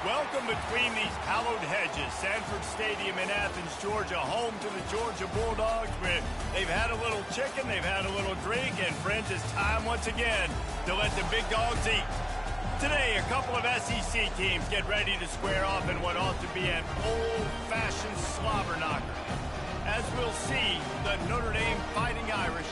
Welcome between these hallowed hedges. Sanford Stadium in Athens, Georgia, home to the Georgia Bulldogs. Where they've had a little chicken, they've had a little drink, and friends, it's time once again to let the big dogs eat. Today, a couple of SEC teams get ready to square off in what ought to be an old-fashioned slobber knocker. As we'll see, the Notre Dame Fighting Irish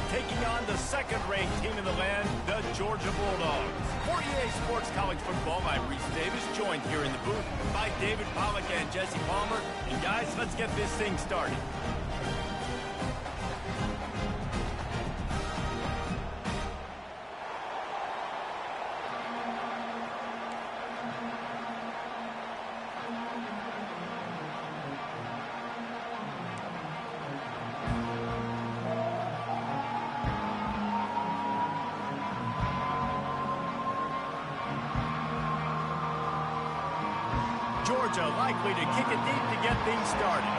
taking on the second-rate team in the land, the Georgia Bulldogs. For EA Sports College Football, I'm Reese Davis, joined here in the booth by David Pollack and Jesse Palmer. And guys, let's get this thing started. Georgia likely to kick it deep to get things started.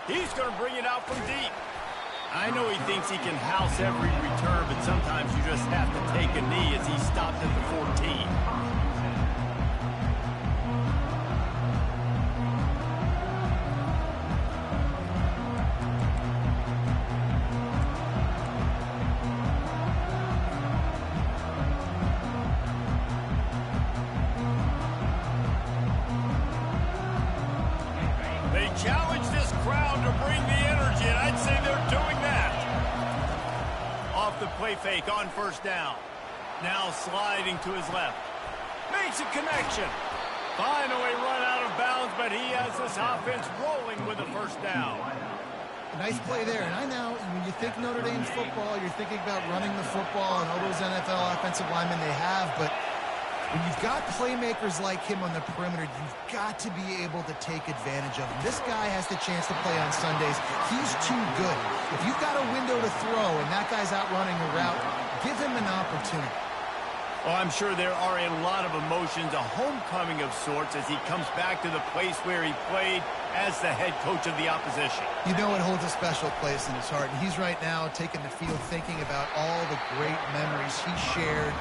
He's going to bring it out from deep. I know he thinks he can house every return, but sometimes you just have to take a knee as he stopped at the 14. Challenge this crowd to bring the energy, and I'd say they're doing that. Off the play fake on first down. Now sliding to his left. Makes a connection. Finally run out of bounds, but he has this offense rolling with a first down. Nice play there. And I know when you think Notre Dame football, you're thinking about running the football and all those NFL offensive linemen they have, but when you've got playmakers like him on the perimeter, you've got to be able to take advantage of him. This guy has the chance to play on Sundays. He's too good. If you've got a window to throw and that guy's out running a route, give him an opportunity. Well, I'm sure there are a lot of emotions, a homecoming of sorts as he comes back to the place where he played as the head coach of the opposition. You know it holds a special place in his heart, and he's right now taking the field thinking about all the great memories he shared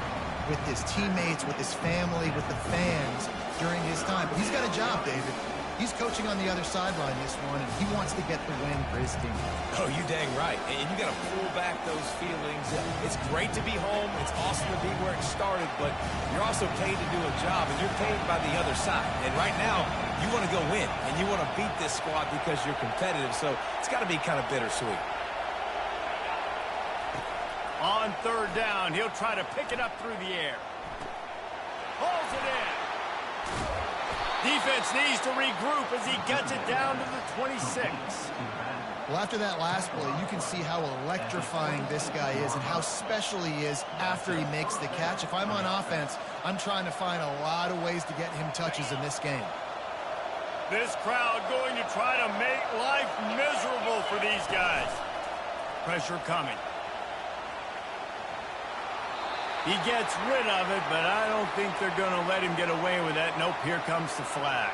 with his teammates, with his family, with the fans during his time. But he's got a job, David. He's coaching on the other sideline this one, and he wants to get the win for his team. Oh, you dang right. And you got to pull back those feelings. It's great to be home. It's awesome to be where it started, but you're also paid to do a job, and you're paid by the other side. And right now, you want to go win, and you want to beat this squad because you're competitive. So it's got to be kind of bittersweet. On third down, he'll try to pick it up through the air. Pulls it in. Defense needs to regroup as he gets it down to the 26. Well, after that last play, you can see how electrifying this guy is and how special he is after he makes the catch. If I'm on offense, I'm trying to find a lot of ways to get him touches in this game. This crowd going to try to make life miserable for these guys. Pressure coming. He gets rid of it, but I don't think they're going to let him get away with that. Nope, here comes the flag.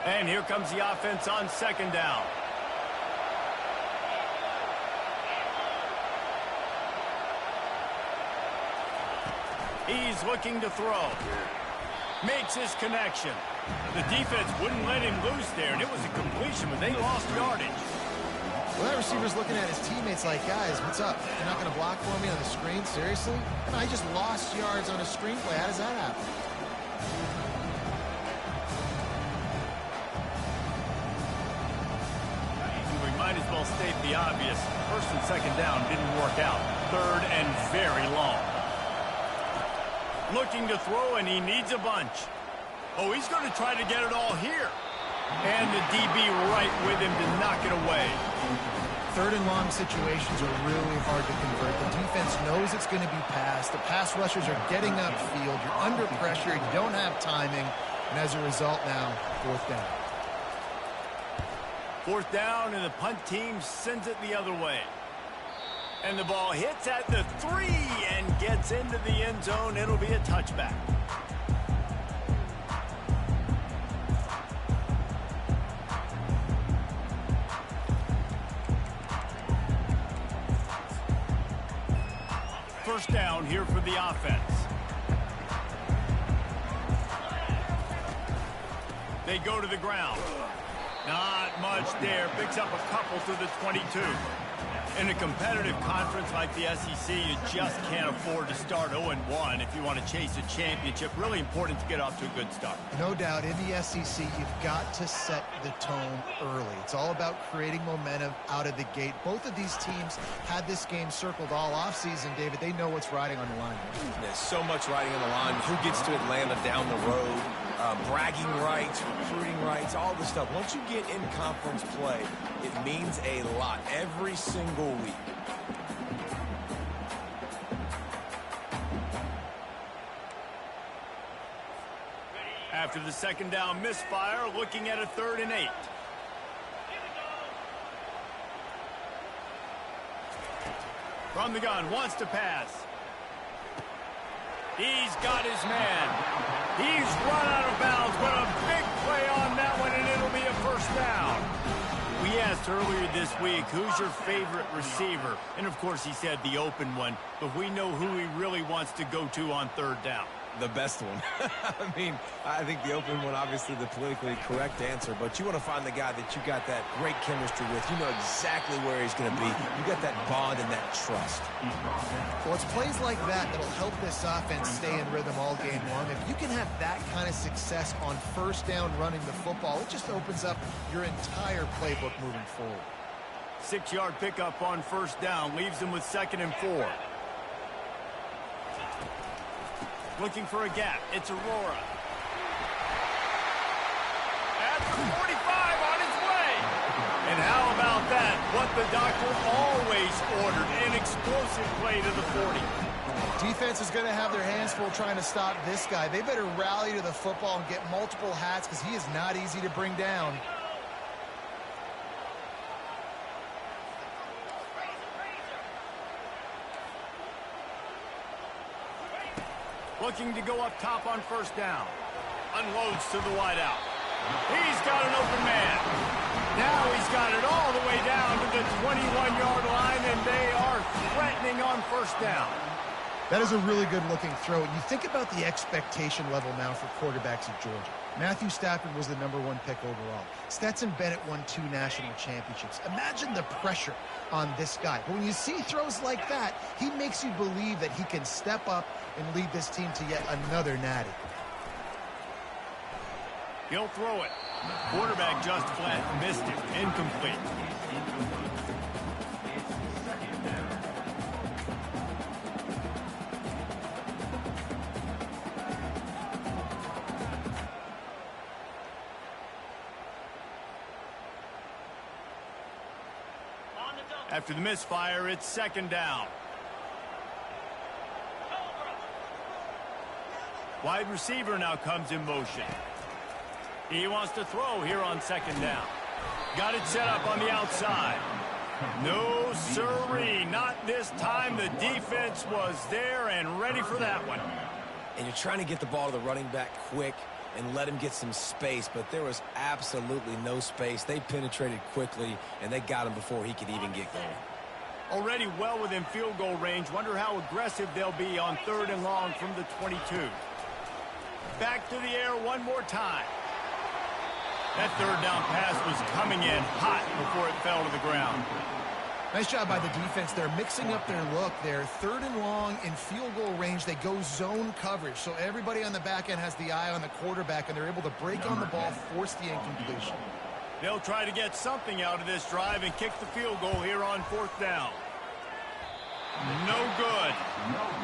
And here comes the offense on second down. He's looking to throw. Makes his connection. The defense wouldn't let him loose there, and it was a completion, but they lost yardage. Well, that receiver's looking at his teammates like, guys, what's up? You're not going to block for me on the screen? Seriously? And I just lost yards on a screen play. How does that happen? We might as well state the obvious. First and second down didn't work out. Third and very long. Looking to throw, and he needs a bunch. Oh, he's going to try to get it all here. And the DB right with him to knock it away. Third and long situations are really hard to convert. The defense knows it's going to be passed. The pass rushers are getting upfield. You're under pressure. You don't have timing. And as a result now, fourth down. Fourth down, and the punt team sends it the other way. And the ball hits at the 3 and gets into the end zone. It'll be a touchback. First down here for the offense. They go to the ground. Not much there. Picks up a couple to the 22. In a competitive conference like the SEC, you just can't afford to start 0-1 if you want to chase a championship. Really important to get off to a good start. No doubt, in the SEC, you've got to set the tone early. It's all about creating momentum out of the gate. Both of these teams had this game circled all offseason, David. They know what's riding on the line. There's so much riding on the line. Who gets to Atlanta down the road? Bragging rights, recruiting rights, all this stuff. Once you get in conference play, it means a lot every single week. After the second down misfire, looking at a 3rd and 8. From the gun, wants to pass. He's got his man. He's run out of bounds, but a big play on that one, and it'll be a first down. We asked earlier this week, who's your favorite receiver? And, of course, he said the open one, but we know who he really wants to go to on 3rd down. The best one. I mean, I think the open one, obviously the politically correct answer, but you want to find the guy that you got that great chemistry with. You know exactly where he's going to be. You got that bond and that trust. Well, it's plays like that that'll help this offense stay in rhythm all game long. If you can have that kind of success on first down running the football, it just opens up your entire playbook moving forward. 6-yard pickup on first down, leaves them with 2nd and 4. Looking for a gap. It's Aurora. At the 45 on his way. And how about that? What the doctor always ordered. An explosive play to the 40. Defense is going to have their hands full trying to stop this guy. They better rally to the football and get multiple hats because he is not easy to bring down. Looking to go up top on first down. Unloads to the wideout. He's got an open man. Now he's got it all the way down to the 21-yard line, and they are threatening on first down. That is a really good-looking throw. You think about the expectation level now for quarterbacks at Georgia. Matthew Stafford was the #1 pick overall. Stetson Bennett won 2 national championships. Imagine the pressure on this guy. But when you see throws like that, he makes you believe that he can step up and lead this team to yet another natty. He'll throw it. Quarterback just flat missed it. Incomplete. After the misfire, it's 2nd down. Wide receiver now comes in motion. He wants to throw here on 2nd down. Got it set up on the outside. No sirree, not this time. The defense was there and ready for that one. And you're trying to get the ball to the running back quick and let him get some space, but there was absolutely no space. They penetrated quickly, and they got him before he could even get going. Already well within field goal range. Wonder how aggressive they'll be on 3rd and long from the 22. Back to the air one more time. That 3rd down pass was coming in hot before it fell to the ground. Nice job by the defense. They're mixing up their look. They're 3rd and long in field goal range. They go zone coverage. So everybody on the back end has the eye on the quarterback, and they're able to break on the ball, force the incompletion. They'll try to get something out of this drive and kick the field goal here on 4th down. No good.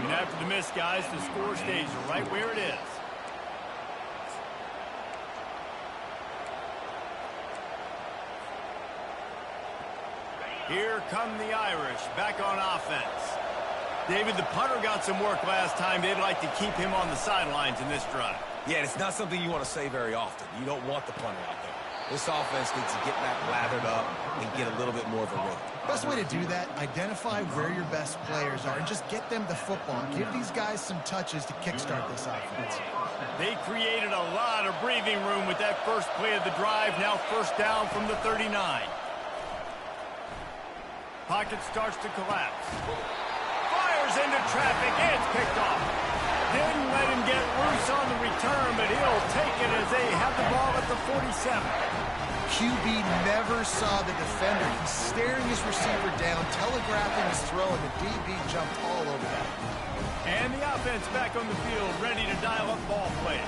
And after the miss, guys, the score stays right where it is. Here come the Irish back on offense. David, the punter got some work last time. They'd like to keep him on the sidelines in this drive. Yeah, and it's not something you want to say very often. You don't want the punter out there. This offense needs to get back lathered up and get a little bit more of a rhythm. Best way to do that, identify where your best players are and just get them the football. Give these guys some touches to kickstart this offense. They created a lot of breathing room with that first play of the drive. Now first down from the 39. Pocket starts to collapse. Fires into traffic. It's picked off. Didn't let him get loose on the return, but he'll take it as they have the ball at the 47. QB never saw the defender. He's staring his receiver down, telegraphing his throw, and the DB jumped all over that. And the offense back on the field, ready to dial up ball plays.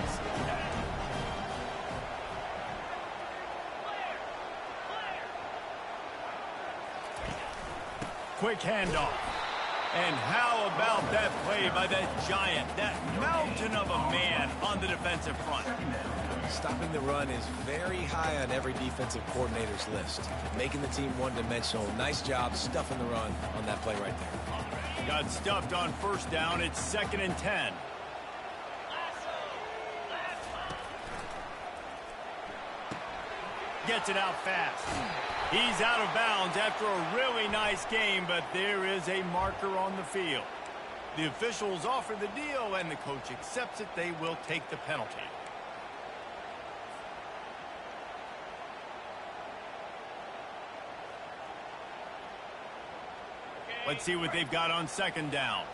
Quick handoff. And how about that play by that giant, that mountain of a man on the defensive front? Stopping the run is very high on every defensive coordinator's list. Making the team one-dimensional. Nice job stuffing the run on that play right there. Got stuffed on first down. It's 2nd and 10. Gets it out fast. He's out of bounds after a really nice game, but there is a marker on the field. The officials offer the deal, and the coach accepts it. They will take the penalty. Let's see what they've got on 2nd down.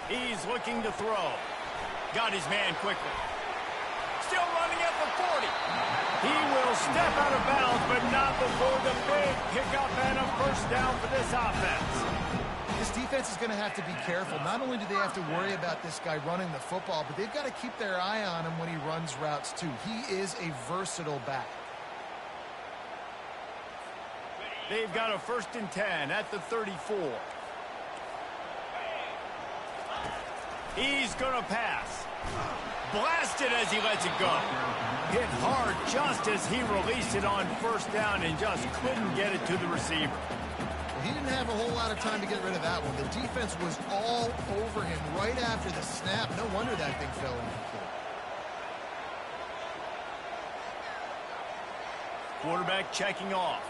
He's looking to throw. Got his man quickly. Still running at the 40. He will step out of bounds, but not before the big pickup and a first down for this offense. This defense is going to have to be careful. Not only do they have to worry about this guy running the football, but they've got to keep their eye on him when he runs routes too. He is a versatile back. They've got a 1st and 10 at the 34. He's going to pass. Blasted as he lets it go. Hit hard just as he released it on first down and just couldn't get it to the receiver. Well, he didn't have a whole lot of time to get rid of that one. The defense was all over him right after the snap. No wonder that thing fell incomplete. Quarterback checking off.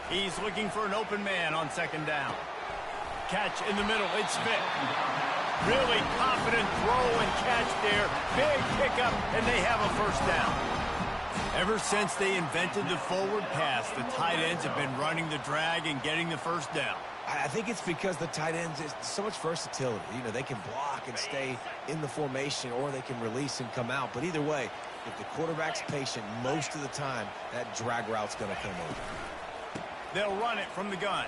He's looking for an open man on 2nd down. Catch in the middle. It's fit. Really confident throw and catch there. Big pickup, and they have a first down. Ever since they invented the forward pass, the tight ends have been running the drag and getting the first down. I think it's because the tight ends is so much versatility. You know, they can block and stay in the formation, or they can release and come out. But either way, if the quarterback's patient most of the time, that drag route's going to come over. They'll run it from the gun.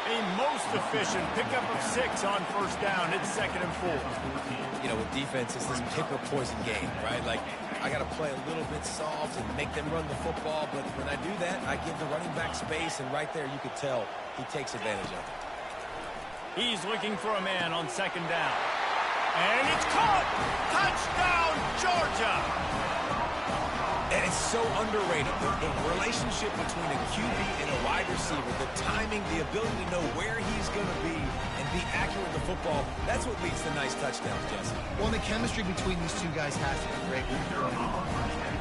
A most efficient pickup of 6 on first down. It's 2nd and 4. You know, with defense, it's this pick or poison game, right? Like, I got to play a little bit soft and make them run the football, but when I do that, I give the running back space, and right there you could tell he takes advantage of it. He's looking for a man on 2nd down. And it's caught! Touchdown, Georgia! And it's so underrated. The relationship between a QB and a wide receiver, the timing, the ability to know where he's going to be and be accurate with the football, that's what leads to nice touchdowns, Jesse. Well, the chemistry between these two guys has to be great when you're throwing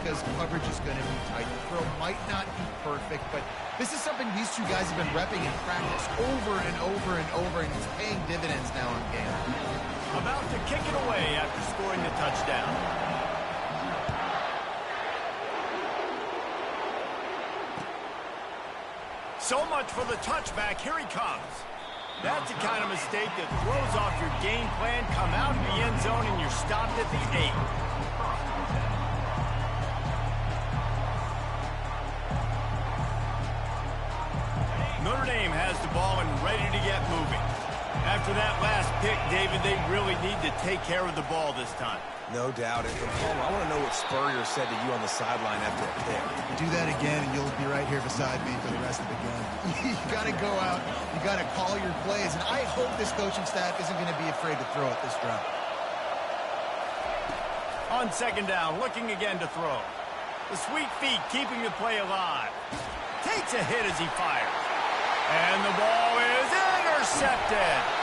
because coverage is going to be tight. The throw might not be perfect, but this is something these two guys have been repping in practice over and over and over, and it's paying dividends now in game. About to kick it away after scoring the touchdown. So much for the touchback. Here he comes. That's the kind of mistake that throws off your game plan. Come out of the end zone and you're stopped at the 8. Notre Dame has the ball and ready to get moving. After that last pick, David, they really need to take care of the ball this time. No doubt. And Palmer, I want to know what Spurrier said to you on the sideline after a pick. Do that again, and you'll be right here beside me for the rest of the game. You got to go out. You got to call your plays, and I hope this coaching staff isn't going to be afraid to throw it this drive. On 2nd down, looking again to throw. The sweet feet keeping the play alive. Takes a hit as he fires. And the ball is intercepted.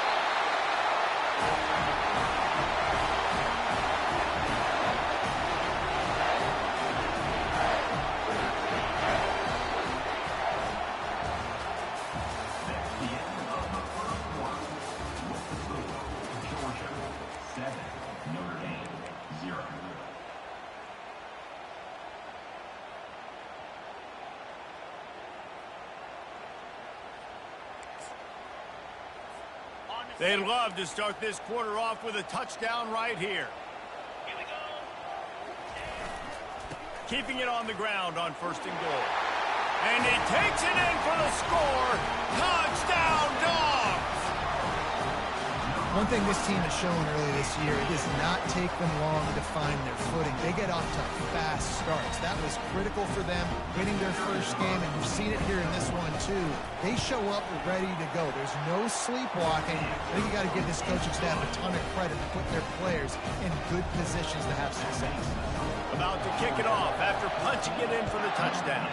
They'd love to start this quarter off with a touchdown right here. Keeping it on the ground on 1st and goal. And he takes it in for the score. Touchdown, Dogs! One thing this team has shown early this year, it does not take them long to find their footing. They get off to fast starts. That was critical for them, winning their first game, and you've seen it here in this one too. They show up ready to go. There's no sleepwalking. I think you got to give this coaching staff a ton of credit to put their players in good positions to have success. About to kick it off after punching it in for the touchdown.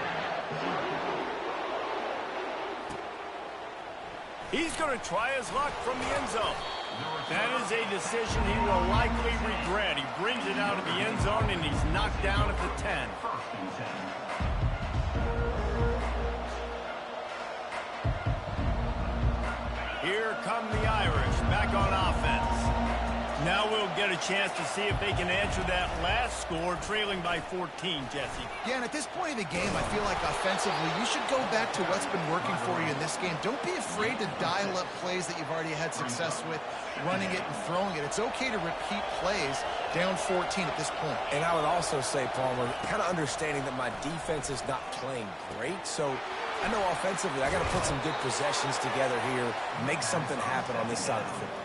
He's going to try his luck from the end zone. That is a decision he will likely regret. He brings it out of the end zone, and he's knocked down at the 10. Here come the Irish back on offense. Now we'll get a chance to see if they can answer that last score, trailing by 14, Jesse. Yeah, and at this point of the game, I feel like offensively, you should go back to what's been working for you in this game. Don't be afraid to dial up plays that you've already had success with, running it and throwing it. It's okay to repeat plays down 14 at this point. And I would also say, Palmer, kind of understanding that my defense is not playing great, so I know offensively I got to put some good possessions together here, make something happen on this side of the football.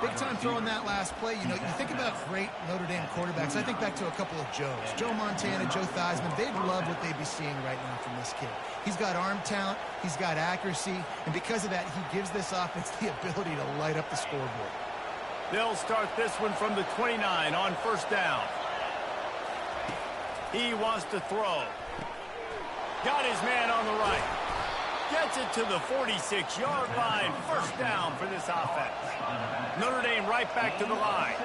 Big time throwing that last play. You know, you think about great Notre Dame quarterbacks. I think back to a couple of Joes. Joe Montana, Joe Theismann. They'd love what they'd be seeing right now from this kid. He's got arm talent. He's got accuracy. And because of that, he gives this offense the ability to light up the scoreboard. They'll start this one from the 29 on 1st down. He wants to throw. Got his man on the right. Gets it to the 46-yard line. 1st down for this offense. Notre Dame right back to the line.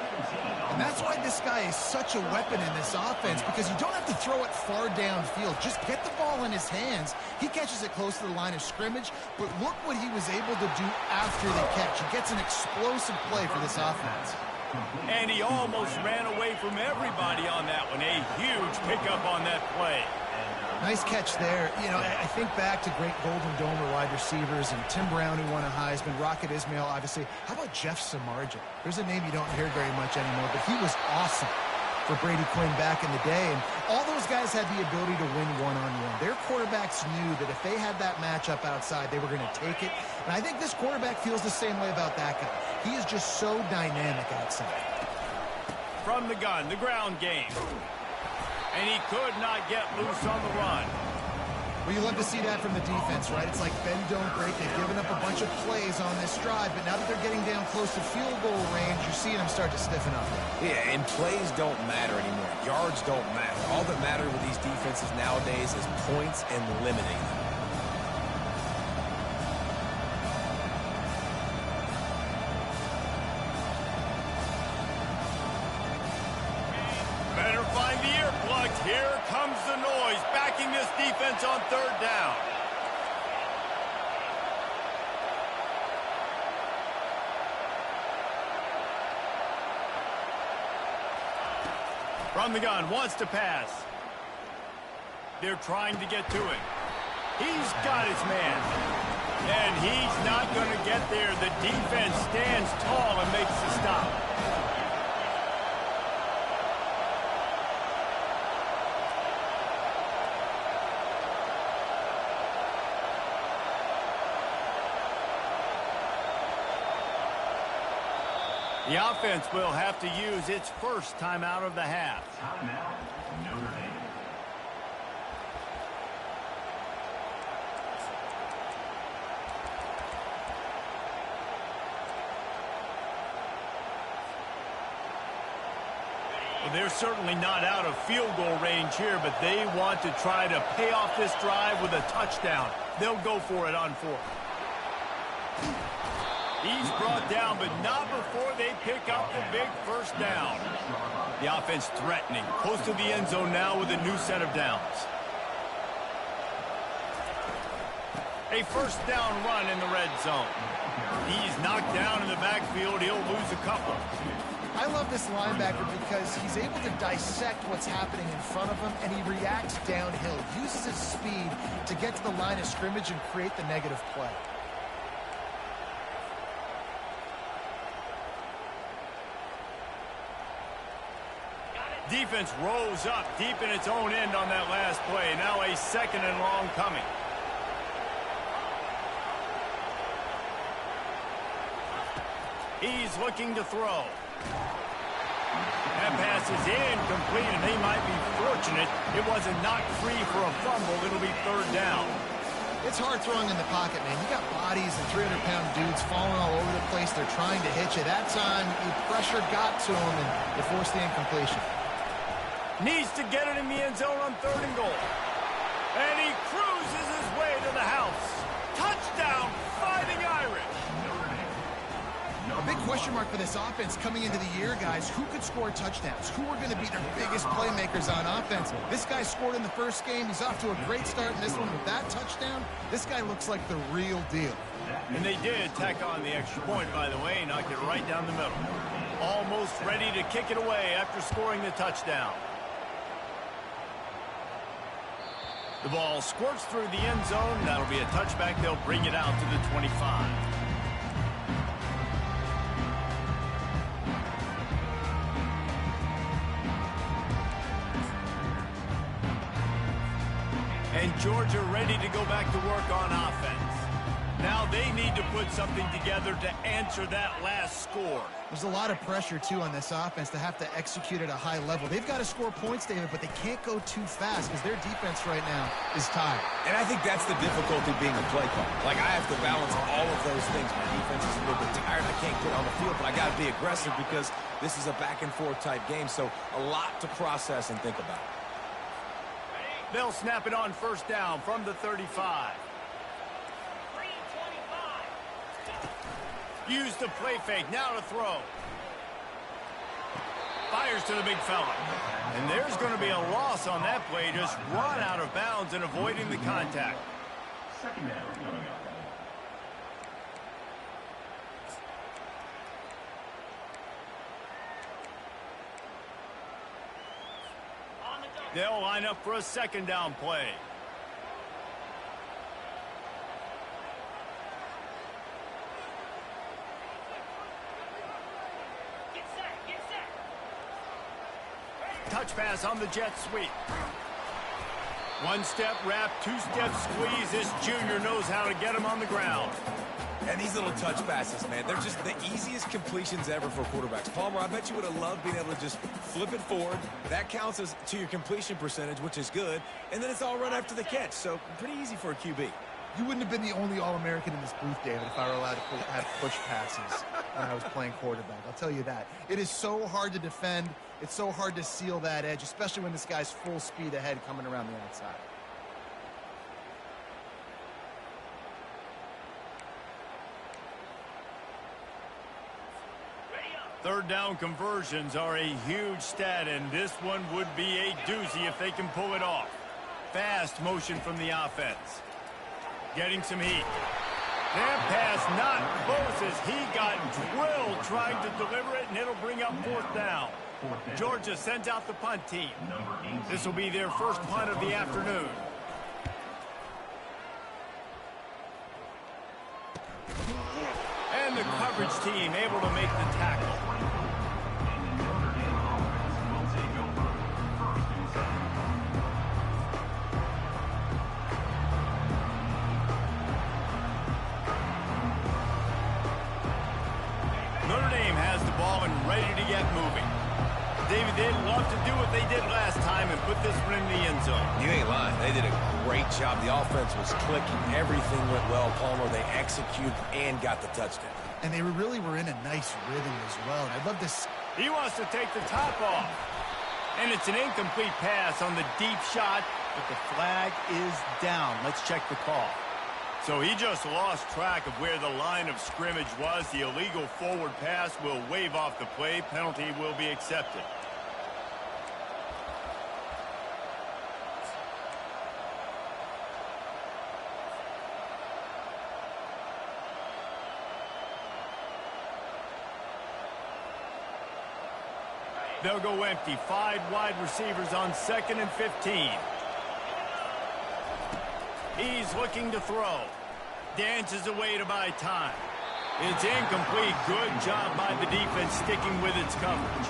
And that's why this guy is such a weapon in this offense, because you don't have to throw it far downfield. Just get the ball in his hands. He catches it close to the line of scrimmage, but look what he was able to do after the catch. He gets an explosive play for this offense. And he almost ran away from everybody on that one. A huge pickup on that play. Nice catch there. You know, I think back to great Golden Domer wide receivers and Tim Brown, who won a Heisman, Rocket Ismail, obviously. How about Jeff Samardzija? There's a name you don't hear very much anymore, but he was awesome for Brady Quinn back in the day. And all those guys had the ability to win one-on-one. Their quarterbacks knew that if they had that matchup outside, they were going to take it. And I think this quarterback feels the same way about that guy. He is just so dynamic outside. From the gun, the ground game. And he could not get loose on the run. Well, you love to see that from the defense, right? It's like bend, don't break. They've given up a bunch of plays on this drive, but now that they're getting down close to field goal range, you're seeing them start to stiffen up. Yeah, and plays don't matter anymore. Yards don't matter. All that matters with these defenses nowadays is points and limiting them. Here comes the noise, backing this defense on 3rd down. From the gun, wants to pass. They're trying to get to him. He's got his man. And he's not going to get there. The defense stands tall and makes the stop. The offense will have to use its first timeout of the half. Timeout, Notre Dame. Well, they're certainly not out of field goal range here, but they want to try to pay off this drive with a touchdown. They'll go for it on 4th. He's brought down, but not before they pick up the big 1st down. The offense threatening, close to the end zone now with a new set of downs. A 1st down run in the red zone. He's knocked down in the backfield. He'll lose a couple. I love this linebacker because he's able to dissect what's happening in front of him, and he reacts downhill, uses his speed to get to the line of scrimmage and create the negative play. Defense rose up deep in its own end on that last play. Now a 2nd and long coming. He's looking to throw. That pass is incomplete, and they might be fortunate it wasn't knocked free for a fumble. It'll be 3rd down. It's hard throwing in the pocket, man. You got bodies and 300-pound dudes falling all over the place. They're trying to hit you. That time, the pressure got to him, and they forced the incompletion. Needs to get it in the end zone on 3rd and goal. And he cruises his way to the house. Touchdown, Fighting Irish. A big question mark for this offense coming into the year, guys. Who could score touchdowns? Who are going to be their biggest playmakers on offense? This guy scored in the first game. He's off to a great start in this one with that touchdown. This guy looks like the real deal. And they did tack on the extra point, by the way, knocked it right down the middle. Almost ready to kick it away after scoring the touchdown. The ball squirts through the end zone. That'll be a touchback. They'll bring it out to the 25. And Georgia ready to go back to work on offense. Now they need to put something together to answer that last score. There's a lot of pressure, too, on this offense to have to execute at a high level. They've got to score points, David, but they can't go too fast because their defense right now is tired. And I think that's the difficulty being a play call. Like, I have to balance all of those things. My defense is a little bit tired. I can't get on the field, but I got to be aggressive because this is a back-and-forth type game, so a lot to process and think about. They'll snap it on 1st down from the 35. Use the play fake, now to throw. Fires to the big fella. And there's going to be a loss on that play, just run out of bounds and avoiding the contact. 2nd down coming up. They'll line up for a 2nd down play. Touch pass on the jet sweep. 1-step wrap, 2-step squeeze. This junior knows how to get him on the ground. And these little touch passes, man, they're just the easiest completions ever for quarterbacks. Palmer, I bet you would have loved being able to just flip it forward. That counts as to your completion percentage, which is good. And then it's all run after the catch, so pretty easy for a QB. You wouldn't have been the only All-American in this booth, David, if I were allowed to have push passes when I was playing quarterback. I'll tell you that. It is so hard to defend. It's so hard to seal that edge, especially when this guy's full speed ahead coming around the outside. Third down conversions are a huge stat, and this one would be a doozy if they can pull it off. Fast motion from the offense. Getting some heat. That pass not close as he got drilled trying to deliver it, and it'll bring up 4th down. Georgia sends out the punt team. This will be their first punt of the afternoon. And the coverage team able to make the tackle. Notre Dame has the ball and ready to get moving. David, they'd love to do what they did last time and put this one in the end zone. You ain't lying. They did a great job. The offense was clicking. Everything went well. Palmer, they executed and got the touchdown. And they really were in a nice rhythm as well. And I'd love to see. He wants to take the top off. And it's an incomplete pass on the deep shot, but the flag is down. Let's check the call. So he just lost track of where the line of scrimmage was. The illegal forward pass will wave off the play. Penalty will be accepted. They'll go empty. 5 wide receivers on 2nd and 15. He's looking to throw. Dances away to buy time. It's incomplete. Good job by the defense sticking with its coverage.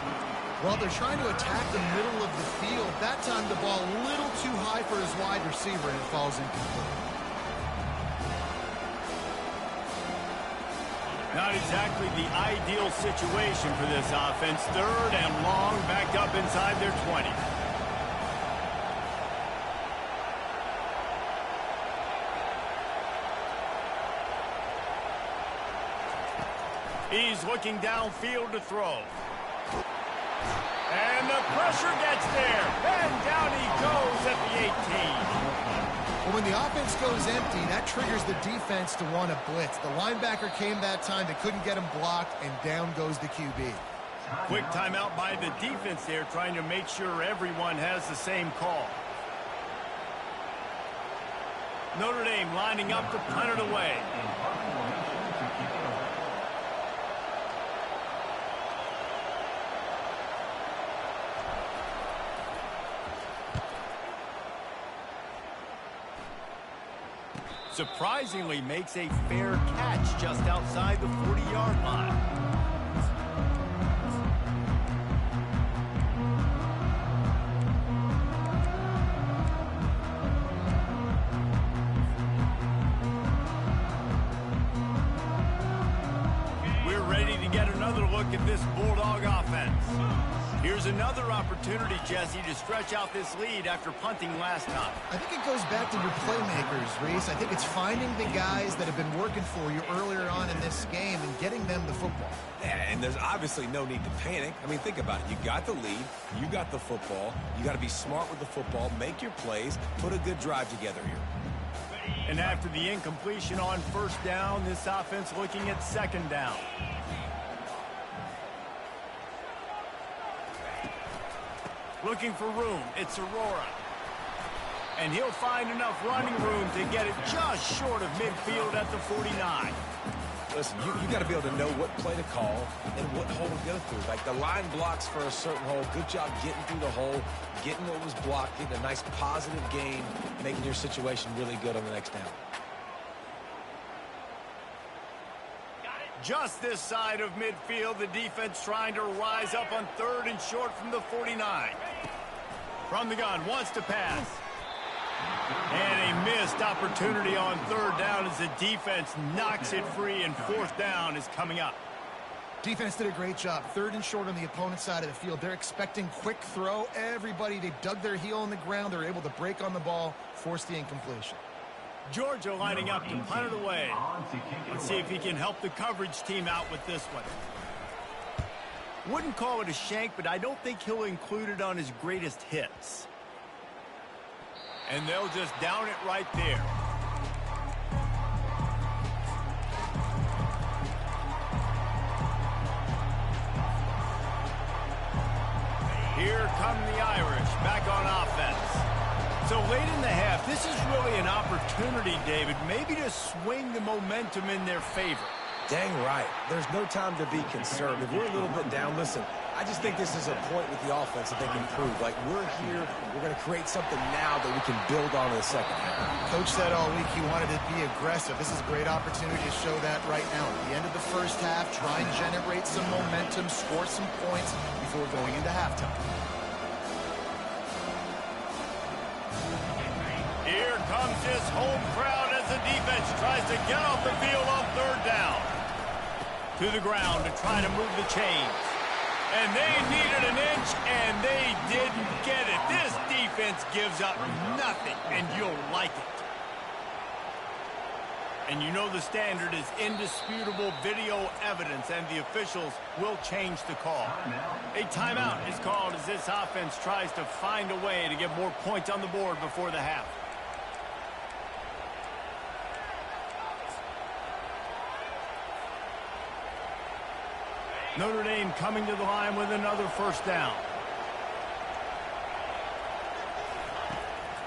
Well, they're trying to attack the middle of the field. That time the ball a little too high for his wide receiver, and it falls incomplete. Not exactly the ideal situation for this offense. 3rd and long, backed up inside their 20. He's looking downfield to throw. And the pressure gets there. And down he goes at the 18. Well, when the offense goes empty, that triggers the defense to want to blitz. The linebacker came that time. They couldn't get him blocked, and down goes the QB. Quick timeout by the defense there, trying to make sure everyone has the same call. Notre Dame lining up to punt it away. Surprisingly makes a fair catch just outside the 40-yard line. We're ready to get another look at this Bulldog offense. Here's another opportunity, Jesse, to stretch out this lead after punting last time. I think it goes back to your playmakers, Reese. I think it's finding the guys that have been working for you earlier on in this game and getting them the football. Yeah, and there's obviously no need to panic. I mean, think about it. You got the lead. You got the football. You got to be smart with the football. Make your plays. Put a good drive together here. And after the incompletion on 1st down, this offense looking at 2nd down. Looking for room. It's Aurora. And he'll find enough running room to get it just short of midfield at the 49. Listen, you got to be able to know what play to call and what hole to go through. Like the line blocks for a certain hole. Good job getting through the hole, getting what was blocked, getting a nice positive gain, making your situation really good on the next down. Just this side of midfield, the defense trying to rise up on 3rd and short from the 49. From the gun, wants to pass. And a missed opportunity on 3rd down as the defense knocks it free, and 4th down is coming up. Defense did a great job. 3rd and short on the opponent's side of the field. They're expecting quick throw. Everybody, they dug their heel in the ground. They're able to break on the ball, force the incompletion. Georgia lining up to punt it away. Let's see if he can help the coverage team out with this one. Wouldn't call it a shank, but I don't think he'll include it on his greatest hits. And they'll just down it right there. Here come the Irish back on offense. So late in the half, this is really an opportunity, David, maybe to swing the momentum in their favor. Dang right. There's no time to be concerned. If we're a little bit down, listen, I just think this is a point with the offense that they can improve. Like, we're here, we're going to create something now that we can build on in the second half. Coach said all week he wanted to be aggressive. This is a great opportunity to show that right now. At the end of the 1st half, try and generate some momentum, score some points before going into halftime. Here comes his home crowd as the defense tries to get off the field on 3rd down. To the ground to try to move the chains. And they needed an inch, and they didn't get it. This defense gives up nothing, and you'll like it. And you know the standard is indisputable video evidence, and the officials will change the call. A timeout is called as this offense tries to find a way to get more points on the board before the half. Notre Dame coming to the line with another 1st down.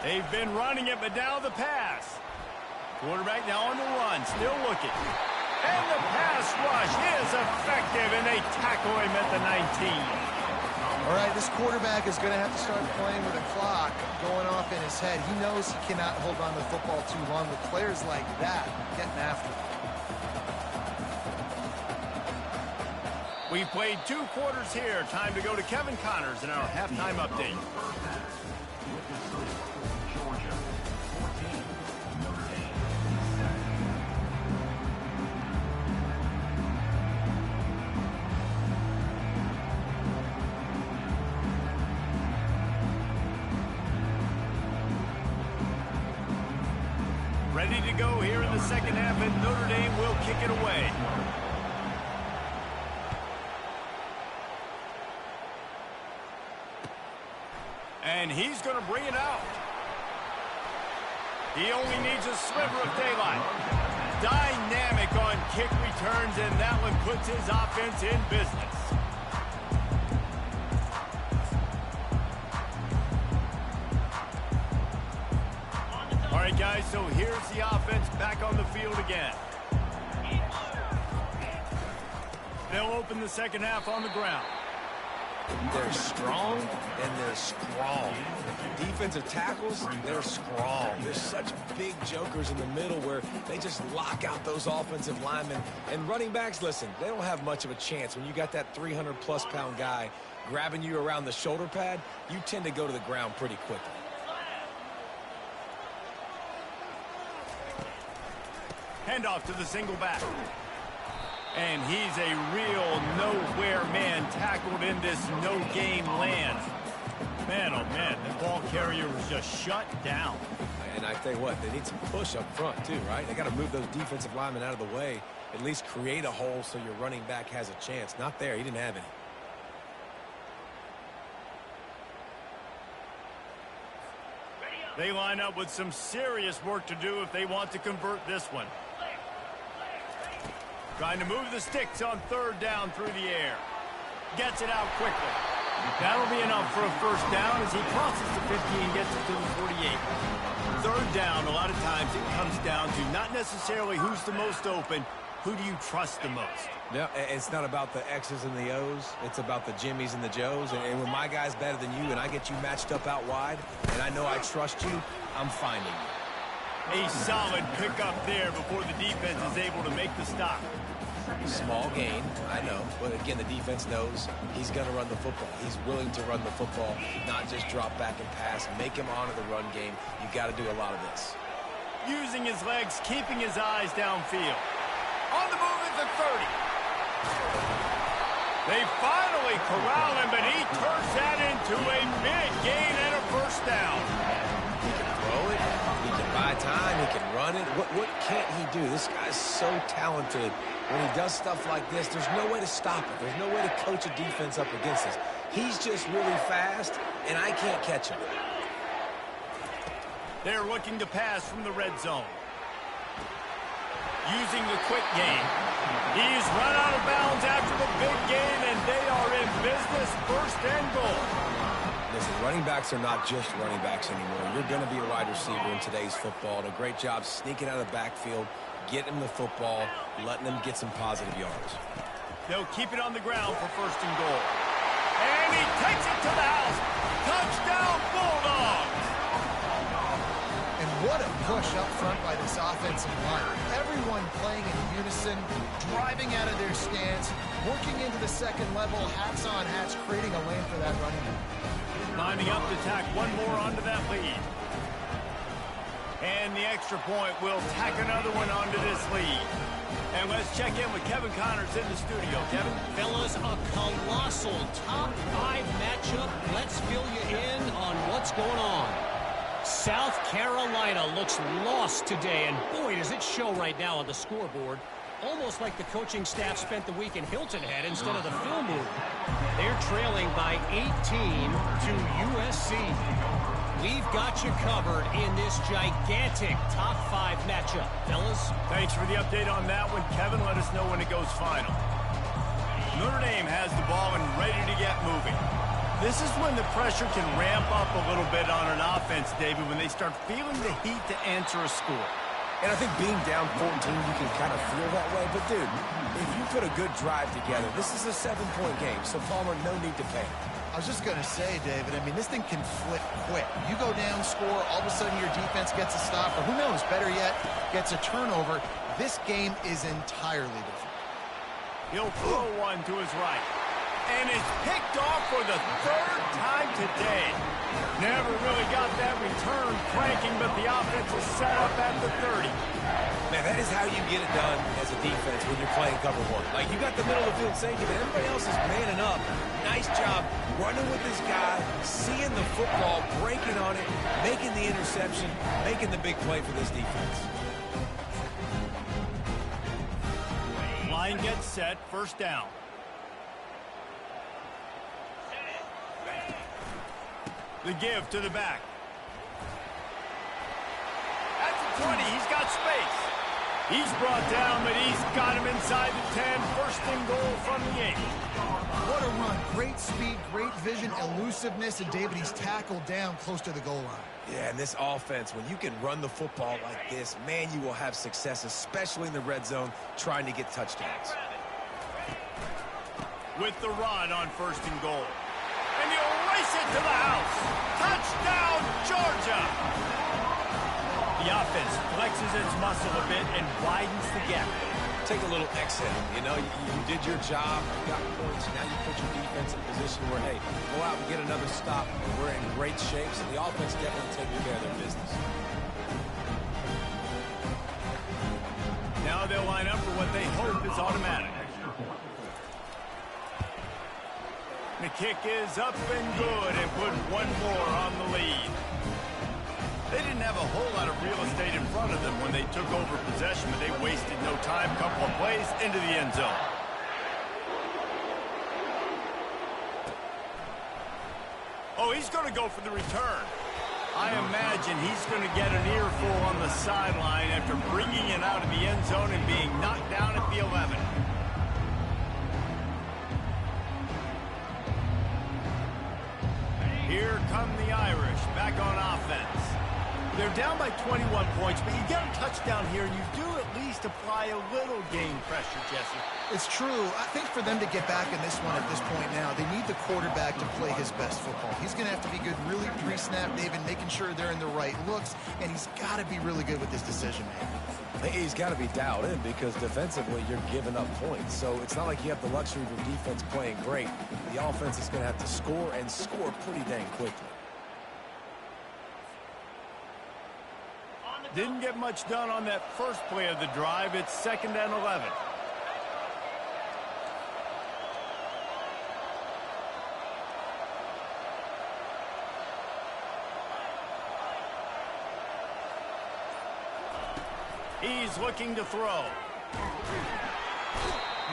They've been running it, but now the pass. Quarterback now on the run, still looking. And the pass rush is effective, and they tackle him at the 19. All right, this quarterback is going to have to start playing with a clock going off in his head. He knows he cannot hold on to the football too long with players like that getting after him. We've played 2 quarters here. Time to go to Kevin Connors in our halftime update. Georgia 14, Notre Dame 7. Ready to go here in the second half, and Notre Dame will kick it away. And he's going to bring it out. He only needs a sliver of daylight. Dynamic on kick returns, and that one puts his offense in business. All right, guys, so here's the offense back on the field again. They'll open the second half on the ground. They're strong and they're strong. Defensive tackles, they're strong. There's such big jokers in the middle where they just lock out those offensive linemen. And running backs, listen, they don't have much of a chance. When you got that 300-plus pound guy grabbing you around the shoulder pad, you tend to go to the ground pretty quickly. Handoff to the single back. And he's a real nowhere man tackled in this no-game land. Man, oh man, the ball carrier was just shut down. And I tell you what, they need some push up front too, right? They got to move those defensive linemen out of the way, at least create a hole so your running back has a chance. Not there, he didn't have any. They line up with some serious work to do if they want to convert this one. Trying to move the sticks on 3rd down through the air. Gets it out quickly. That'll be enough for a first down as he crosses the 50 and gets it to the 48. 3rd down, a lot of times it comes down to not necessarily who's the most open, who do you trust the most? Yeah, it's not about the X's and the O's. It's about the Jimmies and the Joes. And when my guy's better than you and I get you matched up out wide and I know I trust you, I'm finding you. A solid pickup there before the defense is able to make the stop. Small gain, I know. But again, the defense knows he's going to run the football. He's willing to run the football, not just drop back and pass. Make him honor the run game. You got to do a lot of this. Using his legs, keeping his eyes downfield. On the move at the 30. They finally corral him, but he turns that into a big gain and a first down. He can throw it. He can buy time. He can run it. What can't he do? This guy's so talented. When he does stuff like this, there's no way to stop it. There's no way to coach a defense up against this. He's just really fast, and I can't catch him. They're looking to pass from the red zone. Using the quick game. He's run out of bounds after the big gain, and they are in business, 1st and goal. Listen, running backs are not just running backs anymore. You're going to be a wide receiver in today's football. And a great job sneaking out of the backfield, getting him the football, letting them get some positive yards. They'll keep it on the ground for 1st and goal. And he takes it to the house. Touchdown, Bulldogs! And what a push up front by this offensive line. Everyone playing in unison, driving out of their stance, working into the second level, hats on hats, creating a lane for that running back. Lining up to tack one more onto that lead. And the extra point will tack another one onto this lead. And let's check in with Kevin Connors in the studio. Kevin? Fellas, a colossal top 5 matchup. Let's fill you in on what's going on. South Carolina looks lost today, and boy, does it show right now on the scoreboard. Almost like the coaching staff spent the week in Hilton Head instead of the film room. They're trailing by 18 to USC. We've got you covered in this gigantic top 5 matchup. Fellas? Thanks for the update on that one, Kevin. Let us know when it goes final. Notre Dame has the ball and ready to get moving. This is when the pressure can ramp up a little bit on an offense, David, when they start feeling the heat to answer a score. And I think being down 14, you can kind of feel that way. But, dude, if you put a good drive together, this is a 7-point game, so Palmer, no need to panic. I was just going to say, David, I mean, this thing can flip quick. You go down, score, all of a sudden your defense gets a stop, or who knows, better yet, gets a turnover. This game is entirely different. He'll throw one to his right. And it's picked off for the third time today. Never really got that return cranking, but the offense is set up at the 30. Man, that is how you get it done as a defense when you're playing cover one. Like, you got the middle of the field safety, but everybody else is manning up. Nice job running with this guy, seeing the football, breaking on it, making the interception, making the big play for this defense. Line gets set, first down. The give to the back. At the 20, he's got space. He's brought down, but he's got him inside the 10. First and goal from the 8. What a run. Great speed, great vision, elusiveness, and David, he's tackled down close to the goal line. Yeah, and this offense, when you can run the football like this, man, you will have success, especially in the red zone, trying to get touchdowns. With the run on first and goal. And he'll race it to the house. Touchdown, Georgia! The offense flexes its muscle a bit and widens the gap. Take a little exhale. You know, you did your job, you got points, now you put your defense in a position where, hey, go out and get another stop. We're in great shape, so the offense definitely taking care of their business. Now they'll line up for what they hope is automatic. The kick is up and good and put one more on the lead. They didn't have a whole lot of real estate in front of them when they took over possession, but they wasted no time. Couple of plays into the end zone. Oh, he's going to go for the return. I imagine he's going to get an earful on the sideline after bringing it out of the end zone and being knocked down at the 11. Here come the Irish, back on offense. They're down by 21 points, but you get a touchdown here, and you do at least apply a little game pressure, Jesse. It's true. I think for them to get back in this one at this point now, they need the quarterback to play his best football. He's going to have to be good really pre-snap, David, making sure they're in the right looks, and he's got to be really good with his decision-making. He's got to be dialed in because defensively you're giving up points. So it's not like you have the luxury of your defense playing great. The offense is going to have to score and score pretty dang quickly. Didn't get much done on that first play of the drive. It's 2nd and 11. He's looking to throw.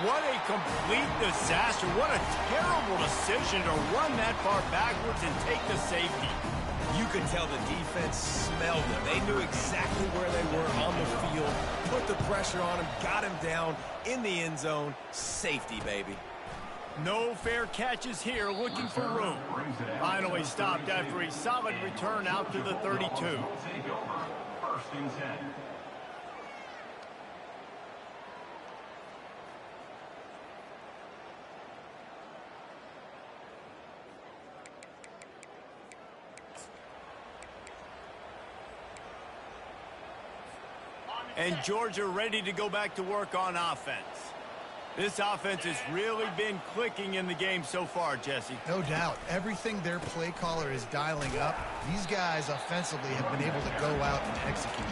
What a complete disaster. What a terrible decision to run that far backwards and take the safety. You could tell the defense smelled him. They knew exactly where they were on the field, put the pressure on him, got him down in the end zone. Safety, baby. No fair catches here, looking for room. Finally stopped after a solid return out to the 32. First and 10. And Georgia ready to go back to work on offense. This offense has really been clicking in the game so far, Jesse. No doubt. Everything their play caller is dialing up, these guys offensively have been able to go out and execute.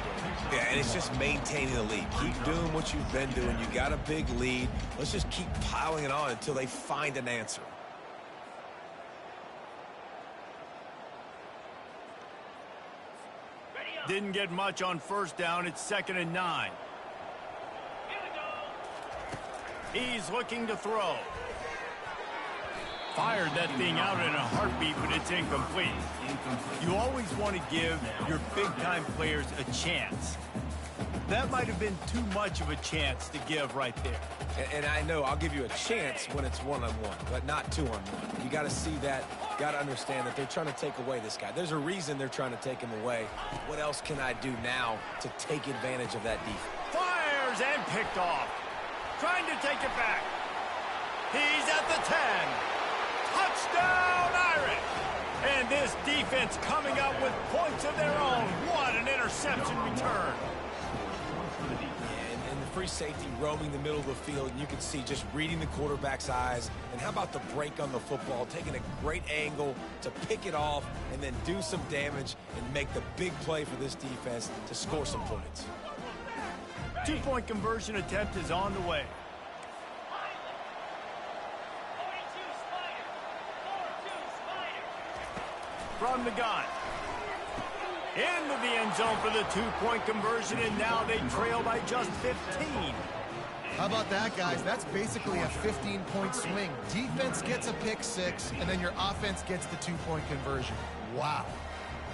Yeah, and it's just maintaining the lead. Keep doing what you've been doing. You got a big lead. Let's just keep piling it on until they find an answer. Didn't get much on first down. It's 2nd and 9. He's looking to throw. Fired that thing out in a heartbeat, but it's incomplete. You always want to give your big-time players a chance. That might have been too much of a chance to give right there. And I know I'll give you a chance when it's one-on-one, but not two-on-one. You got to see that. Got to understand that they're trying to take away this guy. There's a reason they're trying to take him away. What else can I do now to take advantage of that defense? Fires and picked off. Trying to take it back. He's at the 10. Touchdown, Irish. And this defense coming up with points of their own. What an interception return. And the free safety roaming the middle of the field, and you can see just reading the quarterback's eyes. And how about the break on the football, taking a great angle to pick it off and then do some damage and make the big play for this defense to score some points. 2-point conversion attempt is on the way. From the gun. Into the end zone for the 2-point conversion, and now they trail by just 15. How about that, guys? That's basically a 15-point swing. Defense gets a pick 6, and then your offense gets the 2-point conversion. Wow.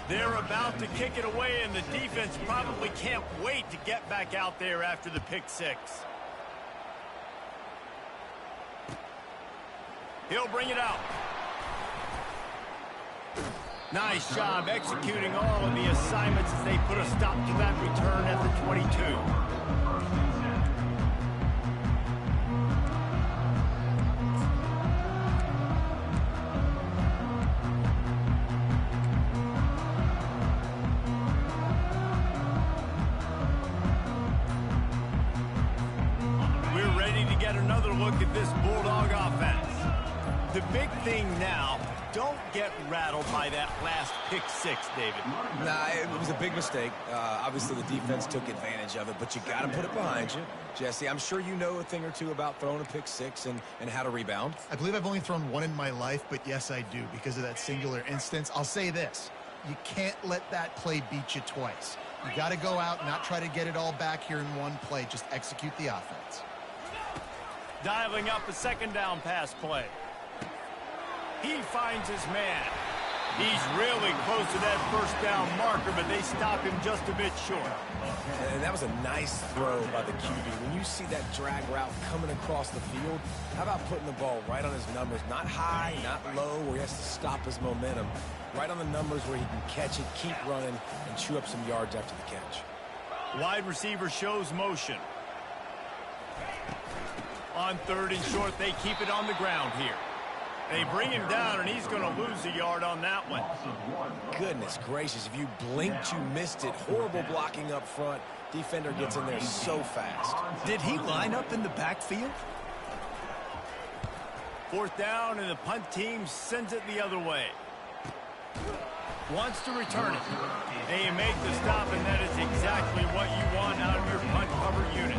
They're about to kick it away, and the defense probably can't wait to get back out there after the pick 6. He'll bring it out. Nice job executing all of the assignments as they put a stop to that return at the 22. We're ready to get another look at this Bulldog offense. The big thing now, don't get rattled by that last pick 6, David. Nah, it was a big mistake. Obviously, the defense took advantage of it, but you got to put it behind you. Jesse, I'm sure you know a thing or two about throwing a pick 6 and how to rebound. I believe I've only thrown one in my life, but yes, I do because of that singular instance. I'll say this. You can't let that play beat you twice. You got to go out and not try to get it all back here in one play. Just execute the offense. Dialing up a second down pass play. He finds his man. He's really close to that first down marker, but they stop him just a bit short. And that was a nice throw by the QB. When you see that drag route coming across the field, how about putting the ball right on his numbers? Not high, not low, where he has to stop his momentum. Right on the numbers where he can catch it, keep running, and chew up some yards after the catch. Wide receiver shows motion. On 3rd and short, they keep it on the ground here. They bring him down, and he's going to lose a yard on that one. Goodness gracious, if you blinked, you missed it. Horrible blocking up front. Defender gets in there so fast. Did he line up in the backfield? 4th down, and the punt team sends it the other way. Wants to return it. They make the stop, and that is exactly what you want out of your punt cover unit.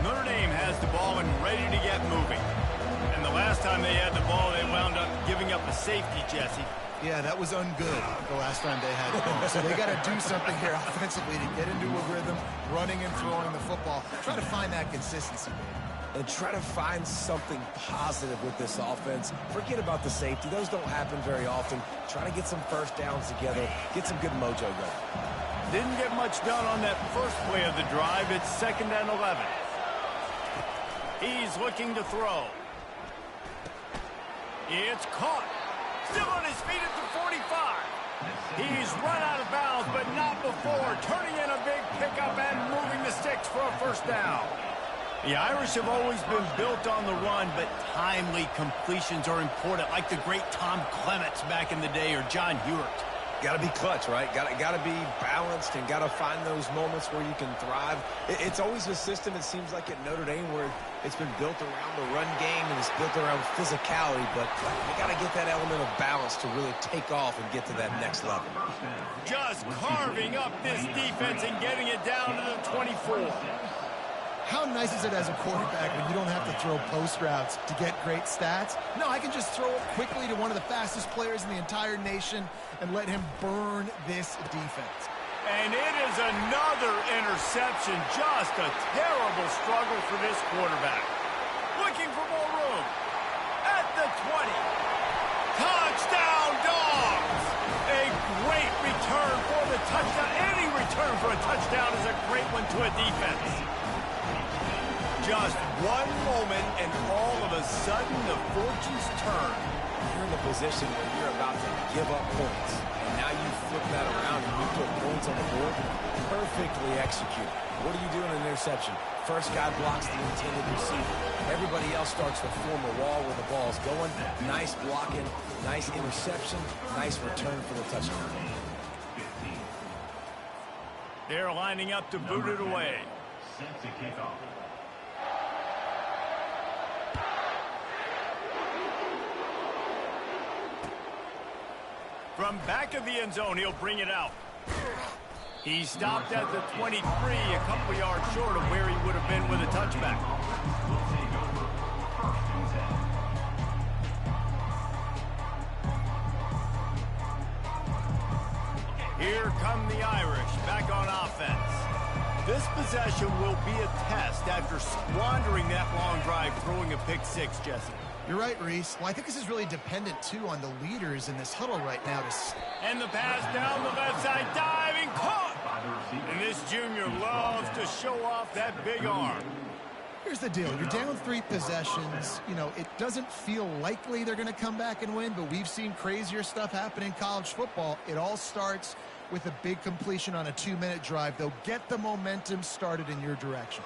Notre Dame has the ball and ready to get moving. And the last time they had the ball, they wound up giving up a safety, Jesse. Yeah, that was ungood the last time they had the ball. So they got to do something here offensively to get into a rhythm, running and throwing the football. Try to find that consistency, baby. And try to find something positive with this offense. Forget about the safety. Those don't happen very often. Try to get some first downs together. Get some good mojo going. Didn't get much done on that first play of the drive. It's 2nd and 11. He's looking to throw. It's caught. Still on his feet at the 45. He's run out of bounds, but not before. Turning in a big pickup and moving the sticks for a first down. The Irish have always been built on the run, but timely completions are important, like the great Tom Clements back in the day or John Hewart. Got to be clutch, right? Got to be balanced and got to find those moments where you can thrive. It's always a system, it seems like, at Notre Dame where it's been built around the run game and it's built around physicality, but you got to get that element of balance to really take off and get to that next level. Just carving up this defense and getting it down to the 24. How nice is it as a quarterback when you don't have to throw post routes to get great stats? No, I can just throw it quickly to one of the fastest players in the entire nation and let him burn this defense. And it is another interception. Just a terrible struggle for this quarterback. Looking for more room. At the 20. Touchdown, Dogs! A great return for the touchdown. Any return for a touchdown is a great one to a defense. Just one moment, and all of a sudden, the fortunes turn. You're in a position where you're about to give up points. And now you flip that around and you put points on the board. Perfectly executed. What do you do in an interception? First guy blocks the intended receiver. Everybody else starts to form a wall where the ball's going. Nice blocking, nice interception, nice return for the touchdown. They're lining up to boot it away. Set to kick off. From back of the end zone, he'll bring it out. He stopped at the 23, a couple yards short of where he would have been with a touchback. Will take over 1st and 10. Here come the Irish back on offense. This possession will be a test after squandering that long drive throwing a pick six, Jesse. You're right, Reese. Well, I think this is really dependent, too, on the leaders in this huddle right now. And the pass down the left side, diving, caught! And this junior loves to show off that big arm. Here's the deal. You're down 3 possessions. You know, it doesn't feel likely they're going to come back and win, but we've seen crazier stuff happen in college football. It all starts with a big completion on a 2-minute drive. They'll get the momentum started in your direction.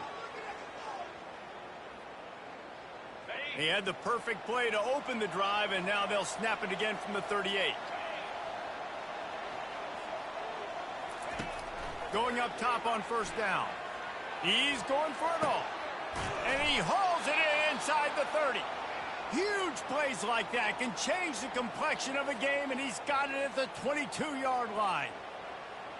He had the perfect play to open the drive, and now they'll snap it again from the 38. Going up top on 1st down. He's going for it all. And he hauls it in inside the 30. Huge plays like that can change the complexion of a game, and he's got it at the 22-yard line.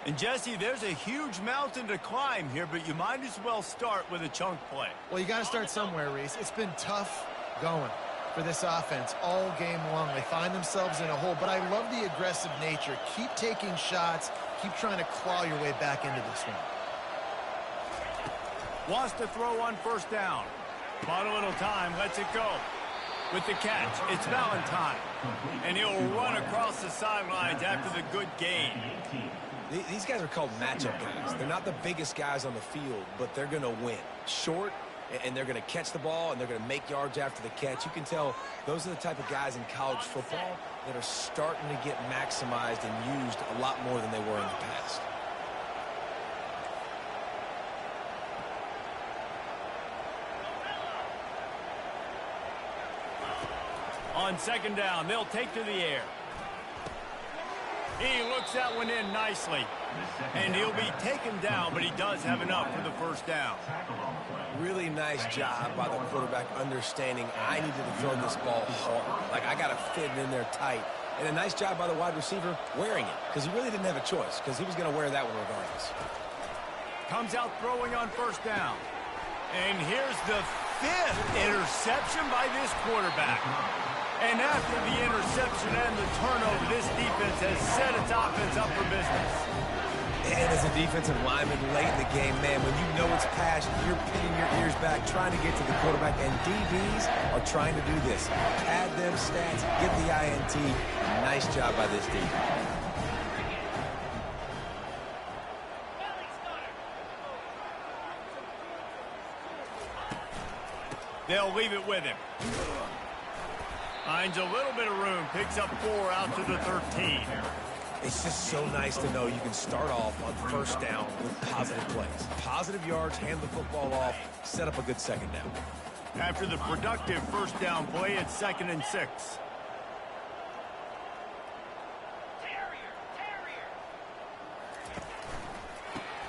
And, Jesse, there's a huge mountain to climb here, but you might as well start with a chunk play. Well, you got to start somewhere, Reese. It's been tough going for this offense all game long. They find themselves in a hole, but I love the aggressive nature. Keep taking shots. Keep trying to claw your way back into this one. Wants to throw on 1st down. Bought a little time, lets it go. With the catch, it's Valentine. And he'll run across the sidelines after the good gain. These guys are called matchup guys. They're not the biggest guys on the field, but they're going to win. Short, and they're going to catch the ball, and they're going to make yards after the catch. You can tell those are the type of guys in college football that are starting to get maximized and used a lot more than they were in the past. On 2nd down, they'll take to the air. He looks that one in nicely. And he'll be taken down, but he does have enough for the 1st down. Really nice job by the quarterback understanding I needed to throw this ball hard. Like, I got to fit it in there tight. And a nice job by the wide receiver wearing it, because he really didn't have a choice, because he was going to wear that one regardless. Comes out throwing on 1st down. And here's the 5th interception by this quarterback. And after the interception and the turnover, this defense has set its offense up for business. And as a defensive lineman late in the game, man, when you know it's past, you're pinning your ears back, trying to get to the quarterback, and DBs are trying to do this. Pad them stats, get the INT. Nice job by this defense. They'll leave it with him. Finds a little bit of room, picks up 4 out to the 13. It's just so nice to know you can start off on 1st down with positive plays. Positive yards, hand the football off, set up a good 2nd down. After the productive 1st down play, it's 2nd and 6.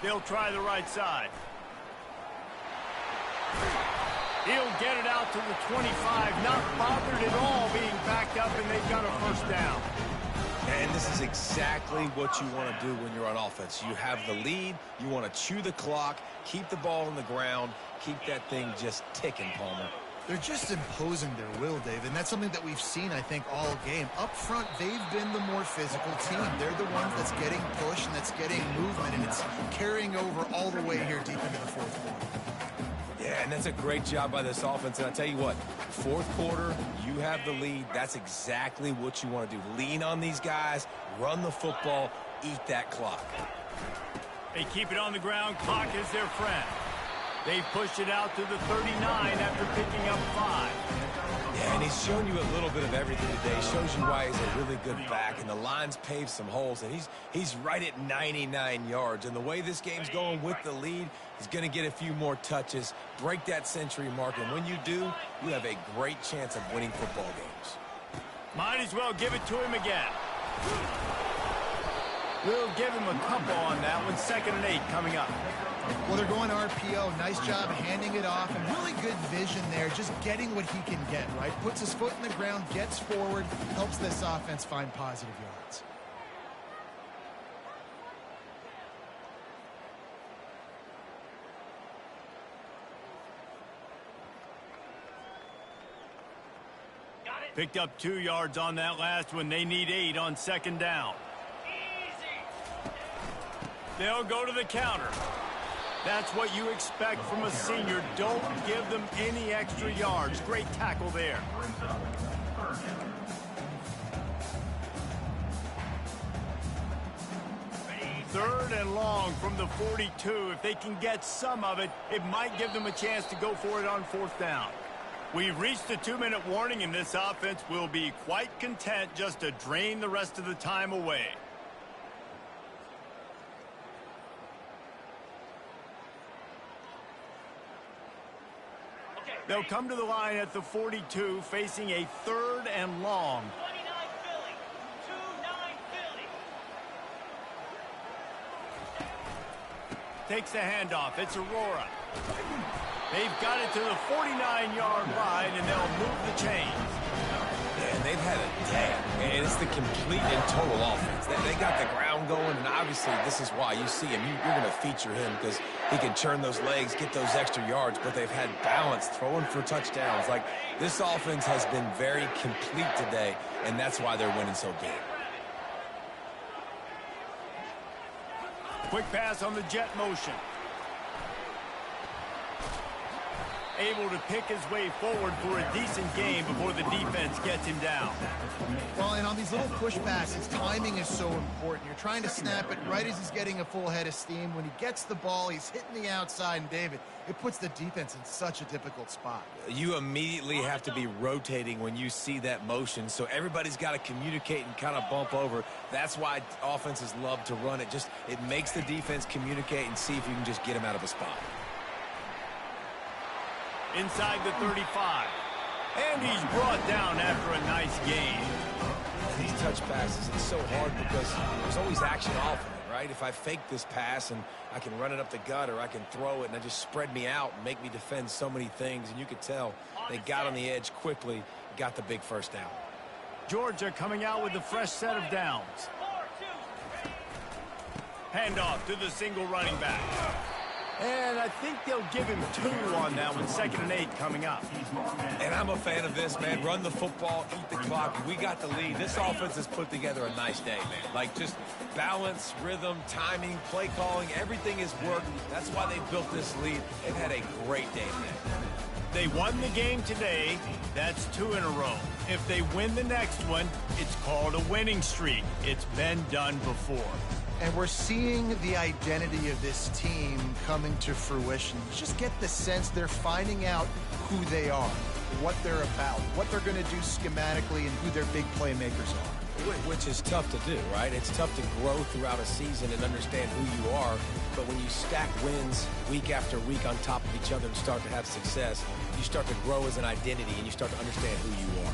They'll try the right side. He'll get it out to the 25, not bothered at all being backed up, and they've got a 1st down. And this is exactly what you want to do when you're on offense. You have the lead, you want to chew the clock, keep the ball on the ground, keep that thing just ticking, Palmer. They're just imposing their will, Dave, and that's something that we've seen, I think, all game. Up front, they've been the more physical team. They're the ones that's getting pushed and that's getting movement, and it's carrying over all the way here deep into the 4th quarter. Yeah, and that's a great job by this offense. And I'll tell you what, 4th quarter, you have the lead. That's exactly what you want to do. Lean on these guys, run the football, eat that clock. They keep it on the ground. Clock is their friend. They've pushed it out to the 39 after picking up 5. Yeah, and he's shown you a little bit of everything today. He shows you why he's a really good back, and the line's paved some holes, and he's right at 99 yards. And the way this game's going with the lead, he's going to get a few more touches, break that century mark, and when you do, you have a great chance of winning football games. Might as well give it to him again. We'll give him a couple on that one. 2nd and 8 coming up. Well, they're going RPO. Nice job handing it off, and really good vision there, just getting what he can get, right? Puts his foot in the ground, gets forward, helps this offense find positive yards. Picked up 2 yards on that last one. They need 8 on 2nd down. They'll go to the counter. That's what you expect from a senior. Don't give them any extra yards. Great tackle there. 3rd and long from the 42. If they can get some of it, it might give them a chance to go for it on 4th down. We've reached the 2-minute warning, and this offense will be quite content just to drain the rest of the time away. They'll come to the line at the 42, facing a 3rd and long. 29 Philly. 2-9 Philly. Takes the handoff. It's Aurora. They've got it to the 49-yard line, and they'll move the chains. And they've had a day, and it's the complete and total offense. They got the ground going, and obviously this is why you see him. You're going to feature him because he can churn those legs, get those extra yards, but they've had balance, throwing for touchdowns. Like, this offense has been very complete today, and that's why they're winning so big. Quick pass on the jet motion. Able to pick his way forward for a decent game before the defense gets him down. Well, and on these little push passes, timing is so important. You're trying to snap it right as he's getting a full head of steam. When he gets the ball, he's hitting the outside, and David, it puts the defense in such a difficult spot. You immediately have to be rotating when you see that motion, so everybody's got to communicate and kind of bump over. That's why offenses love to run it. It makes the defense communicate and see if you can just get him out of a spot. Inside the 35. And he's brought down after a nice gain. These touch passes, it's so hard because there's always action off of it, right? If I fake this pass and I can run it up the gut, or I can throw it and I just spread me out and make me defend so many things, and you could tell they got on the edge quickly, got the big 1st down. Georgia coming out with a fresh set of downs. Handoff to the single running back. And I think they'll give him 2 on that one. 2nd and 8 coming up. And I'm a fan of this, man. Run the football, eat the clock. We got the lead. This offense has put together a nice day, man. Like, just balance, rhythm, timing, play calling, everything has worked. That's why they built this lead. They've had a great day today. They won the game today. That's 2 in a row. If they win the next one, it's called a winning streak. It's been done before. And we're seeing the identity of this team coming to fruition. You just get the sense they're finding out who they are, what they're about, what they're going to do schematically, and who their big playmakers are. Which is tough to do, right? It's tough to grow throughout a season and understand who you are. But when you stack wins week after week on top of each other and start to have success, you start to grow as an identity and you start to understand who you are.